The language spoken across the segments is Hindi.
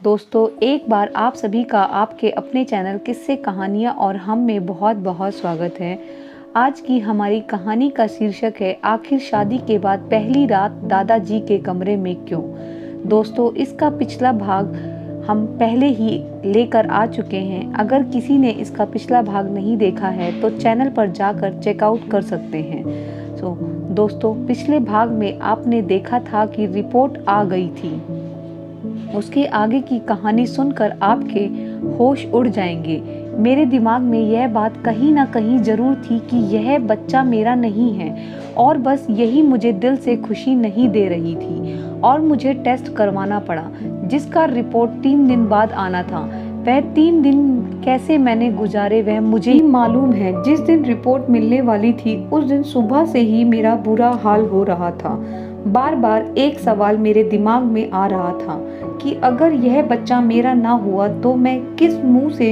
दोस्तों, एक बार आप सभी का आपके अपने चैनल किस्से कहानियाँ और हम में बहुत बहुत स्वागत है। आज की हमारी कहानी का शीर्षक है आखिर शादी के बाद पहली रात दादाजी के कमरे में क्यों। दोस्तों, इसका पिछला भाग हम पहले ही लेकर आ चुके हैं। अगर किसी ने इसका पिछला भाग नहीं देखा है तो चैनल पर जाकर चेकआउट कर सकते हैं। दोस्तों, पिछले भाग में आपने देखा था कि रिपोर्ट आ गई थी। उसके आगे की कहानी सुनकर आपके होश उड़ जाएंगे। मेरे दिमाग में यह बात कहीं ना कहीं जरूर थी कि यह बच्चा मेरा नहीं है और बस यही मुझे दिल से खुशी नहीं दे रही थी और मुझे टेस्ट करवाना पड़ा जिसका रिपोर्ट 3 दिन बाद आना था। वह 3 दिन कैसे मैंने गुजारे वह मुझे ही मालूम है। जिस दिन रिपोर्ट मिलने वाली थी उस दिन सुबह से ही मेरा बुरा हाल हो रहा था। बार बार एक सवाल मेरे दिमाग में आ रहा था कि अगर यह बच्चा मेरा ना हुआ तो मैं किस मुंह से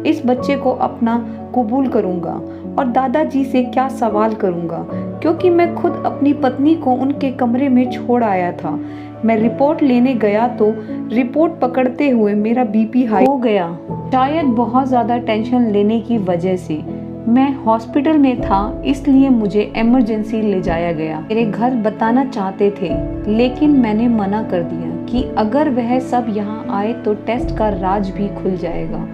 इस बच्चे को अपना कबूल करूंगा और दादाजी से क्या सवाल करूंगा, क्योंकि मैं खुद अपनी पत्नी को उनके कमरे में छोड़ आया था। मैं रिपोर्ट लेने गया तो रिपोर्ट पकड़ते हुए मेरा बीपी हाई हो गया, शायद बहुत ज़्यादा टेंशन लेने की वजह से। मैं हॉस्पिटल में था, इसलिए मुझे इमरजेंसी ले जाया गया। मेरे घर बताना चाहते थे लेकिन मैंने मना कर दिया कि अगर वह सब यहाँ आए तो टेस्ट का राज भी खुल जाएगा।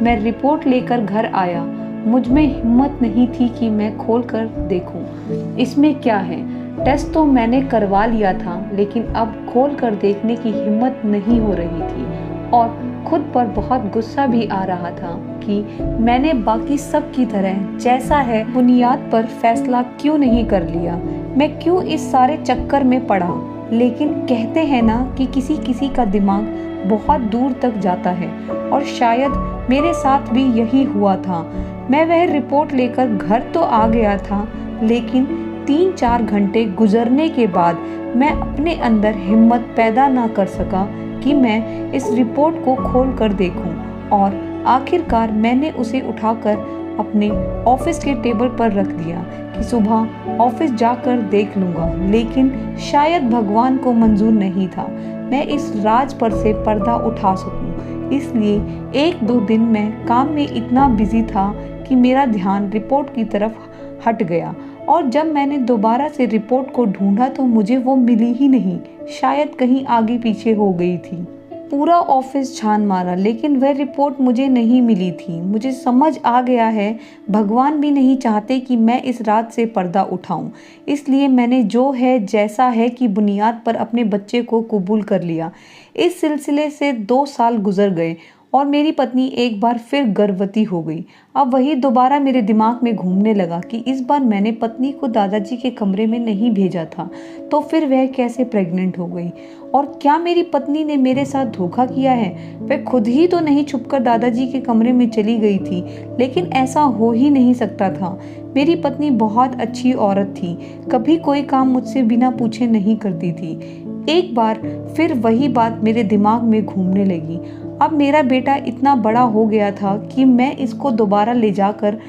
मैं रिपोर्ट लेकर घर आया। मुझ में हिम्मत नहीं थी कि मैं खोल कर देखूं इसमें क्या है। टेस्ट तो मैंने करवा लिया था लेकिन अब खोल कर देखने की हिम्मत नहीं हो रही थी और खुद पर बहुत गुस्सा भी आ रहा था कि मैंने बाकी सब की तरह जैसा है बुनियाद पर फैसला क्यों नहीं कर लिया। मैं क्यों इस सारे चक्कर में पड़ा। लेकिन कहते हैं ना कि किसी किसी का दिमाग बहुत दूर तक जाता है और शायद मेरे साथ भी यही हुआ था। मैं वह रिपोर्ट लेकर घर तो आ गया था लेकिन 3-4 घंटे गुजरने के बाद मैं अपने अंदर हिम्मत पैदा ना कर सका कि मैं इस रिपोर्ट को खोल कर देखूं और आखिरकार मैंने उसे उठाकर अपने ऑफिस के टेबल पर रख दिया कि सुबह ऑफिस जाकर देख लूँगा। लेकिन शायद भगवान को मंजूर नहीं था मैं इस राज पर से पर्दा उठा सकूं। इसलिए 1-2 दिन मैं काम में इतना बिजी था कि मेरा ध्यान रिपोर्ट की तरफ हट गया और जब मैंने दोबारा से रिपोर्ट को ढूंढा तो मुझे वो मिली ही नहीं। शायद कहीं आगे पीछे हो गई थी। पूरा ऑफिस छान मारा लेकिन वह रिपोर्ट मुझे नहीं मिली थी। मुझे समझ आ गया है भगवान भी नहीं चाहते कि मैं इस रात से पर्दा उठाऊं। इसलिए मैंने जो है जैसा है की बुनियाद पर अपने बच्चे को कबूल कर लिया। इस सिलसिले से 2 साल गुजर गए और मेरी पत्नी एक बार फिर गर्भवती हो गई। अब वही दोबारा मेरे दिमाग में घूमने लगा कि इस बार मैंने पत्नी को दादाजी के कमरे में नहीं भेजा था तो फिर वह कैसे प्रेग्नेंट हो गई और क्या मेरी पत्नी ने मेरे साथ धोखा किया है। वह खुद ही तो नहीं छुपकर दादाजी के कमरे में चली गई थी, लेकिन ऐसा हो ही नहीं सकता था। मेरी पत्नी बहुत अच्छी औरत थी, कभी कोई काम मुझसे बिना पूछे नहीं करती थी। एक बार फिर वही बात मेरे दिमाग में घूमने लगी। अब मेरा बेटा इतना बड़ा हो गया था कि मैं इसको दोबारा ले जाकर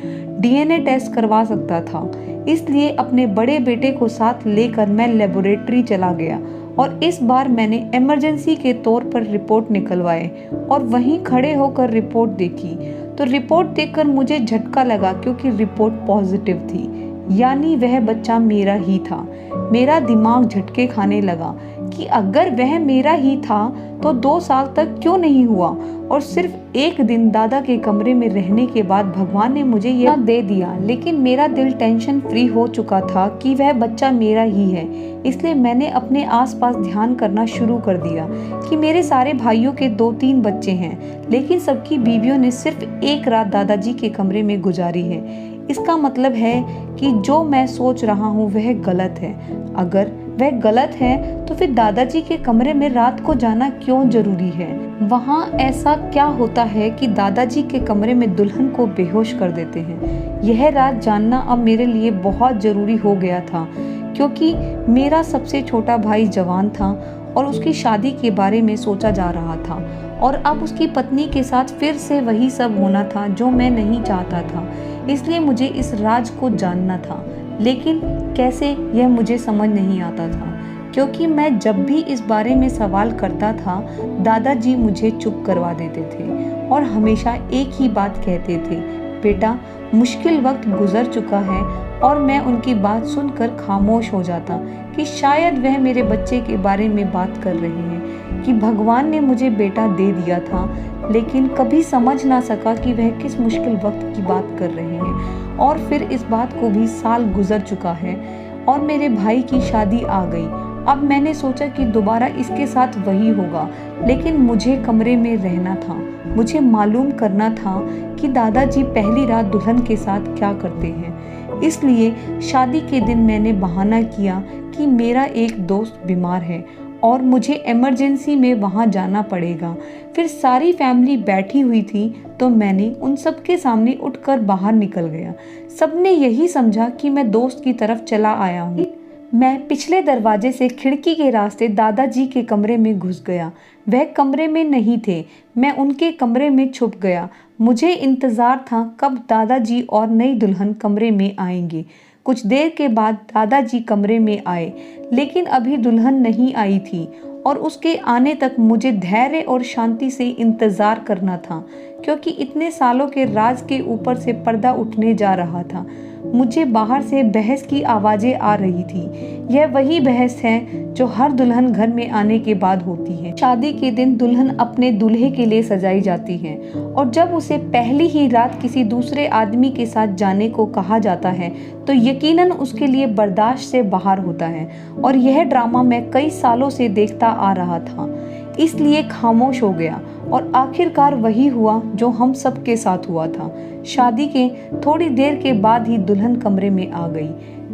डीएनए टेस्ट करवा सकता था। इसलिए अपने बड़े बेटे को साथ लेकर मैं लेबोरेटरी चला गया और इस बार मैंने इमरजेंसी के तौर पर रिपोर्ट निकलवाए और वहीं खड़े होकर रिपोर्ट देखी। तो रिपोर्ट देखकर मुझे झटका लगा क्योंकि रिपोर्ट पॉजिटिव थी, यानी वह बच्चा मेरा ही था। मेरा दिमाग झटके खाने लगा कि अगर वह मेरा ही था तो 2 साल तक क्यों नहीं हुआ और सिर्फ 1 दिन दादा के कमरे में रहने के बाद भगवान ने मुझे यह दे दिया। लेकिन मेरा दिल टेंशन फ्री हो चुका था कि वह बच्चा मेरा ही है। इसलिए मैंने अपने आसपास ध्यान करना शुरू कर दिया कि मेरे सारे भाइयों के 2-3 बच्चे हैं लेकिन सबकी बीवियों ने सिर्फ 1 रात दादाजी के कमरे में गुजारी है। इसका मतलब है कि जो मैं सोच रहा हूँ वह गलत है। अगर वह गलत है तो फिर दादाजी के कमरे में रात को जाना क्यों जरूरी है। वहाँ ऐसा क्या होता है कि दादाजी के कमरे में दुल्हन को बेहोश कर देते हैं। यह रात जानना अब मेरे लिए बहुत जरूरी हो गया था क्योंकि मेरा सबसे छोटा भाई जवान था और उसकी शादी के बारे में सोचा जा रहा था और अब उसकी पत्नी के साथ फिर से वही सब होना था जो मैं नहीं चाहता था। इसलिए मुझे इस राज को जानना था, लेकिन कैसे यह मुझे समझ नहीं आता था। क्योंकि मैं जब भी इस बारे में सवाल करता था, दादाजी मुझे चुप करवा देते थे और हमेशा एक ही बात कहते थे, बेटा मुश्किल वक्त गुजर चुका है। और मैं उनकी बात सुनकर खामोश हो जाता कि शायद वह मेरे बच्चे के बारे में बात कर रहे हैं, कि भगवान ने मुझे बेटा दे दिया था, लेकिन कभी समझ ना सका कि वह किस मुश्किल वक्त की बात कर रहे हैं। और फिर इस बात को भी साल गुजर चुका है और मेरे भाई की शादी आ गई। अब मैंने सोचा कि दोबारा इसके साथ वही होगा, लेकिन मुझे कमरे में रहना था। मुझे मालूम करना था कि दादाजी पहली रात दुल्हन के साथ क्या करते हैं। इसलिए शादी के दिन मैंने बहाना किया कि मेरा एक दोस्त बीमार है और मुझे इमरजेंसी में वहाँ जाना पड़ेगा। फिर सारी फैमिली बैठी हुई थी तो मैंने उन सब के सामने उठकर बाहर निकल गया। सबने यही समझा कि मैं दोस्त की तरफ चला आया हूँ। मैं पिछले दरवाजे से खिड़की के रास्ते दादाजी के कमरे में घुस गया। वह कमरे में नहीं थे, मैं उनके कमरे में छुप गया। मुझे इंतज़ार था कब दादाजी और नई दुल्हन कमरे में आएंगे। कुछ देर के बाद दादाजी कमरे में आए, लेकिन अभी दुल्हन नहीं आई थी और उसके आने तक मुझे धैर्य और शांति से इंतज़ार करना था, क्योंकि इतने सालों के राज के ऊपर से पर्दा उठने जा रहा था। मुझे बाहर से बहस की आवाज़ें आ रही थी। यह वही बहस है जो हर दुल्हन घर में आने के बाद होती है। शादी के दिन दुल्हन अपने दूल्हे के लिए सजाई जाती है और जब उसे पहली ही रात किसी दूसरे आदमी के साथ जाने को कहा जाता है तो यकीनन उसके लिए बर्दाश्त से बाहर होता है। और यह ड्रामा मैं कई सालों से देखता आ रहा था, इसलिए खामोश हो गया और आखिरकार वही हुआ जो हम सब के साथ हुआ था। शादी के थोड़ी देर के बाद ही दुल्हन कमरे में आ गई।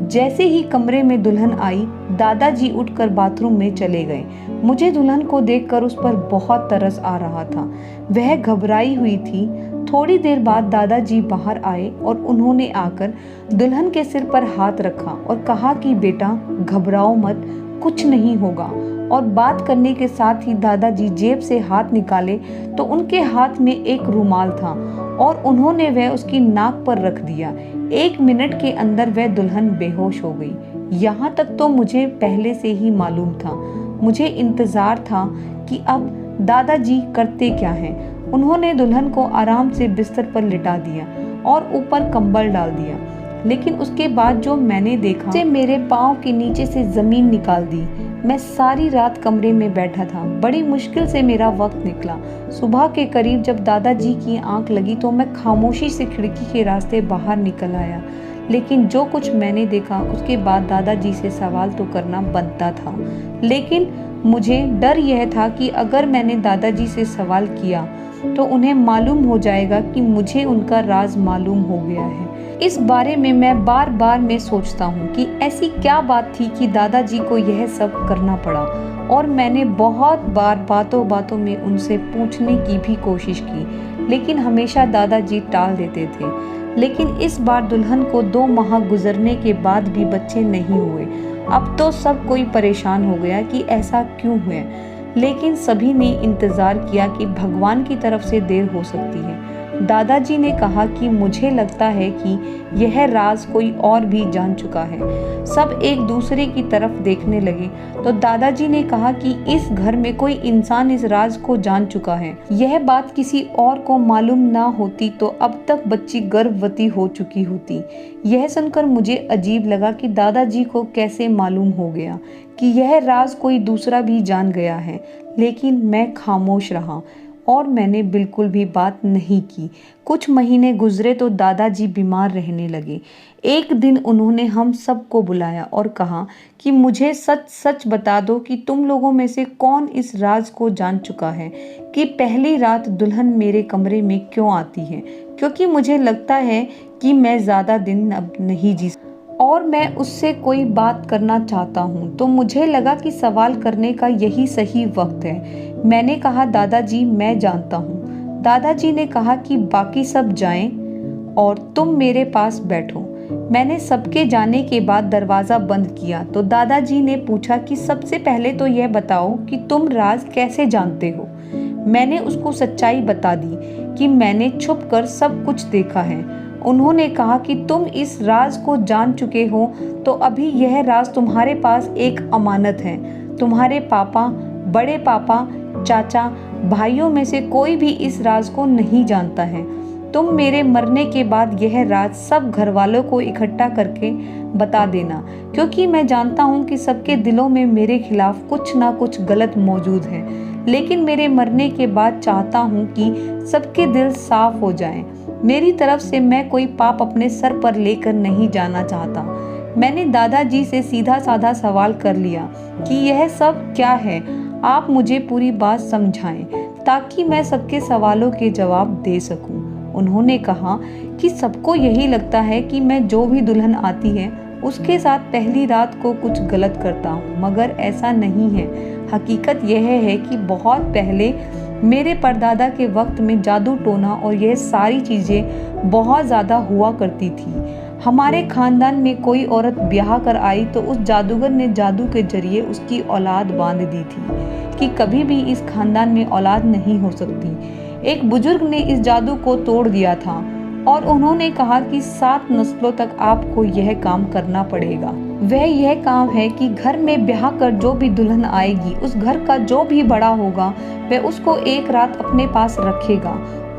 जैसे ही कमरे में दुल्हन आई, दादाजी उठकर बाथरूम में चले गए। मुझे दुल्हन को देखकर उस पर बहुत तरस आ रहा था। वह घबराई हुई थी। थोड़ी देर बाद दादाजी बाहर आए और उन्होंने आकर दुल्हन के सिर पर हाथ रखा और कहा कि बेटा घबराओ मत, कुछ नहीं होगा। और बात करने के साथ ही दादाजी जेब से हाथ निकाले तो उनके हाथ में एक रुमाल था और उन्होंने वह उसकी नाक पर रख दिया। 1 मिनट के अंदर वह दुल्हन बेहोश हो गई। यहाँ तक तो मुझे पहले से ही मालूम था। मुझे इंतजार था कि अब दादाजी करते क्या हैं। उन्होंने दुल्हन को आराम से बिस्तर पर लिटा दिया और ऊपर कंबल डाल दिया, लेकिन उसके बाद जो मैंने देखा उसे मेरे पाँव के नीचे से जमीन निकाल दी। मैं सारी रात कमरे में बैठा था। बड़ी मुश्किल से मेरा वक्त निकला। सुबह के करीब जब दादाजी की आंख लगी तो मैं खामोशी से खिड़की के रास्ते बाहर निकल आया। लेकिन जो कुछ मैंने देखा उसके बाद दादाजी से सवाल तो करना बनता था, लेकिन मुझे डर यह था कि अगर मैंने दादाजी से सवाल किया तो उन्हें मालूम हो जाएगा कि मुझे उनका राज मालूम हो गया है। इस बारे में मैं बार बार में सोचता हूँ कि ऐसी क्या बात थी कि दादाजी को यह सब करना पड़ा। और मैंने बहुत बार बातों बातों में उनसे पूछने की भी कोशिश की, लेकिन हमेशा दादाजी टाल देते थे। लेकिन इस बार दुल्हन को 2 माह गुजरने के बाद भी बच्चे नहीं हुए। अब तो सब कोई परेशान हो गया कि ऐसा क्यों हुआ, लेकिन सभी ने इंतज़ार किया कि भगवान की तरफ से देर हो सकती है। दादाजी ने कहा कि मुझे लगता है कि यह राज कोई और भी जान चुका है। सब एक दूसरे की तरफ देखने लगे तो दादाजी ने कहा कि इस घर में कोई इंसान इस राज को जान चुका है। यह बात किसी और को मालूम ना होती तो अब तक बच्ची गर्भवती हो चुकी होती। यह सुनकर मुझे अजीब लगा कि दादाजी को कैसे मालूम हो गया कि यह राज कोई दूसरा भी जान गया है, लेकिन मैं खामोश रहा और मैंने बिल्कुल भी बात नहीं की। कुछ महीने गुजरे तो दादाजी बीमार रहने लगे। एक दिन उन्होंने हम सबको बुलाया और कहा कि मुझे सच सच बता दो कि तुम लोगों में से कौन इस राज को जान चुका है कि पहली रात दुल्हन मेरे कमरे में क्यों आती है, क्योंकि मुझे लगता है कि मैं ज़्यादा दिन अब नहीं जी और मैं उससे कोई बात करना चाहता हूँ। तो मुझे लगा कि सवाल करने का यही सही वक्त है। मैंने कहा दादाजी मैं जानता हूँ। दादाजी ने कहा कि बाकी सब जाएं और तुम मेरे पास बैठो। मैंने सबके जाने के बाद दरवाज़ा बंद किया तो दादाजी ने पूछा कि सबसे पहले तो यह बताओ कि तुम राज कैसे जानते हो। मैंने उसको सच्चाई बता दी कि मैंने छुपकर सब कुछ देखा है। उन्होंने कहा कि तुम इस राज को जान चुके हो तो अभी यह राज तुम्हारे पास एक अमानत है। तुम्हारे पापा, बड़े पापा, चाचा, भाइयों में से कोई भी इस राज को नहीं जानता है। तुम मेरे मरने के बाद यह राज सब घर वालों को इकट्ठा करके बता देना, क्योंकि मैं जानता हूँ कि सबके दिलों में मेरे खिलाफ कुछ ना कुछ गलत मौजूद है। लेकिन मेरे मरने के बाद चाहता हूँ कि सबके दिल साफ हो जाएं। मेरी तरफ से मैं कोई पाप अपने सर पर लेकर नहीं जाना चाहता। मैंने दादाजी से सीधा साधा सवाल कर लिया कि यह सब क्या है, आप मुझे पूरी बात समझाएं ताकि मैं सबके सवालों के जवाब दे सकूं। उन्होंने कहा कि सबको यही लगता है कि मैं जो भी दुल्हन आती है उसके साथ पहली रात को कुछ गलत करता हूँ, मगर ऐसा नहीं है। हकीकत यह है कि बहुत पहले मेरे परदादा के वक्त में जादू टोना और यह सारी चीज़ें बहुत ज़्यादा हुआ करती थी। हमारे खानदान में कोई औरत ब्याह कर आई तो उस जादूगर ने जादू के जरिए उसकी औलाद बांध दी थी कि कभी भी इस खानदान में औलाद नहीं हो सकती। एक बुजुर्ग ने इस जादू को तोड़ दिया था और उन्होंने कहा कि 7 नस्लों तक आपको यह काम करना पड़ेगा। वह यह काम है कि घर में ब्याह कर जो भी दुल्हन आएगी उस घर का जो भी बड़ा होगा वह उसको एक रात अपने पास रखेगा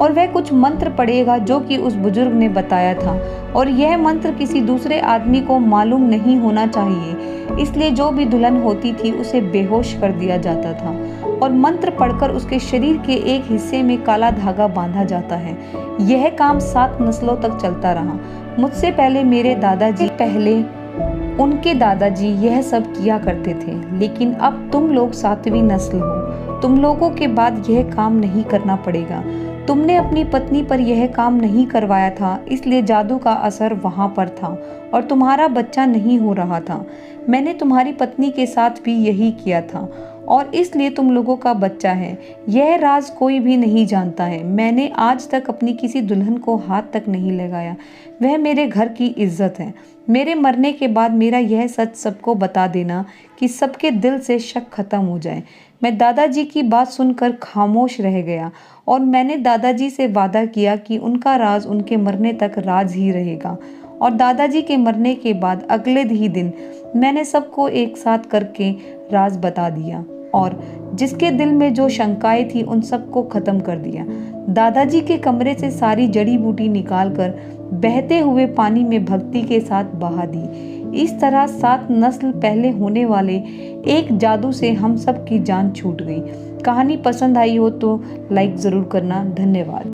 और वह कुछ मंत्र पढ़ेगा जो कि उस बुजुर्ग ने बताया था, और यह मंत्र किसी दूसरे आदमी को मालूम नहीं होना चाहिए। इसलिए जो भी दुल्हन होती थी उसे बेहोश कर दिया जाता था और मंत्र पढ़कर उसके शरीर के एक हिस्से में काला धागा बांधा जाता है। यह काम 7 नस्लों तक चलता रहा। मुझसे पहले मेरे दादाजी, पहले उनके दादाजी यह सब किया करते थे, लेकिन अब तुम लोग 7वीं नस्ल हो। तुम लोगों के बाद यह काम नहीं करना पड़ेगा। तुमने अपनी पत्नी पर यह काम नहीं करवाया था, इसलिए जादू का असर वहां पर था और तुम्हारा बच्चा नहीं हो रहा था। मैंने तुम्हारी पत्नी के साथ भी यही किया था और इसलिए तुम लोगों का बच्चा है। यह राज कोई भी नहीं जानता है। मैंने आज तक अपनी किसी दुल्हन को हाथ तक नहीं लगाया। वह मेरे घर की इज्जत है। मेरे मरने के बाद मेरा यह सच सबको बता देना कि सबके दिल से शक खत्म हो जाए। मैं दादाजी की बात सुनकर खामोश रह गया और मैंने दादाजी से वादा किया कि उनका राज उनके मरने तक राज ही रहेगा। और दादाजी के मरने के बाद अगले ही दिन मैंने सबको एक साथ करके राज बता दिया और जिसके दिल में जो शंकाएं थी उन सबको खत्म कर दिया। दादाजी के कमरे से सारी जड़ी बूटी निकालकर बहते हुए पानी में भक्ति के साथ बहा दी। इस तरह 7 नस्ल पहले होने वाले एक जादू से हम सब की जान छूट गई। कहानी पसंद आई हो तो लाइक ज़रूर करना। धन्यवाद।